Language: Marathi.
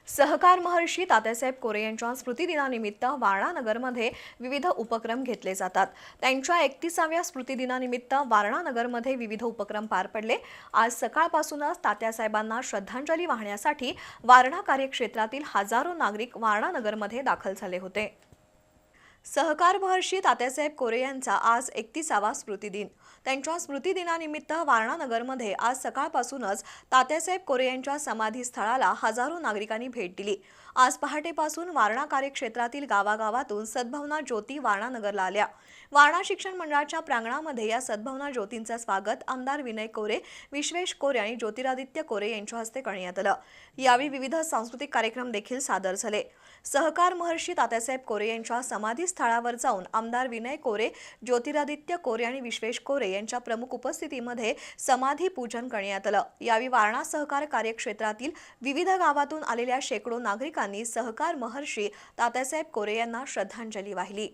सहकार महर्षी तात्यासाहेब कोरे यांच्या स्मृतिदिनानिमित्त वारणा नगरमध्ये विविध उपक्रम घेतले जातात। त्यांच्या 31व्या स्मृतिदिनानिमित्त वारणा नगरमध्ये विविध उपक्रम पार पडले। आज सकाळपासूनच तात्यासाहेबांना श्रद्धांजली वाहण्यासाठी वारणा कार्यक्षेत्रातील हजारो नागरिक वारणा नगरमध्ये दाखल झाले होते। सहकार महर्षी तात्यासाहेब कोरे यांचा आज 31वा स्मृतिदिन। त्यांच्या स्मृतिदिनानिमित्त वारणा नगरमध्ये आज सकाळपासूनच तात्यासाहेब कोरे यांच्या समाधीस्थळाला हजारो नागरिकांनी भेट दिली। आज पहाटेपासून वारणा कार्यक्षेत्रातील गावागावातून सद्भावना ज्योती वारणा नगरला आल्या। वारणा शिक्षण मंडळाच्या प्रांगणामध्ये या सद्भावना ज्योतींचे स्वागत आमदार विनय कोरे, विश्वेश कोरे आणि ज्योतिरादित्य कोरे यांच्या हस्ते करण्यात आलं। यावेळी विविध सांस्कृतिक कार्यक्रम देखील सादर झाले। सहकार महर्षी तात्यासाहेब कोरे यांच्या समाधीस्थळावर जाऊन आमदार विनय कोरे, ज्योतिरादित्य कोरे आणि विश्वेश कोरे यांच्या प्रमुख उपस्थितीमध्ये समाधी पूजन करण्यात आलं। यावेळी वारणा सहकार कार्यक्षेत्रातील विविध गावातून आलेल्या शेकडो नागरिकांनी सहकार महर्षी तात्यासाहेब कोरे यांना श्रद्धांजली वाहिली।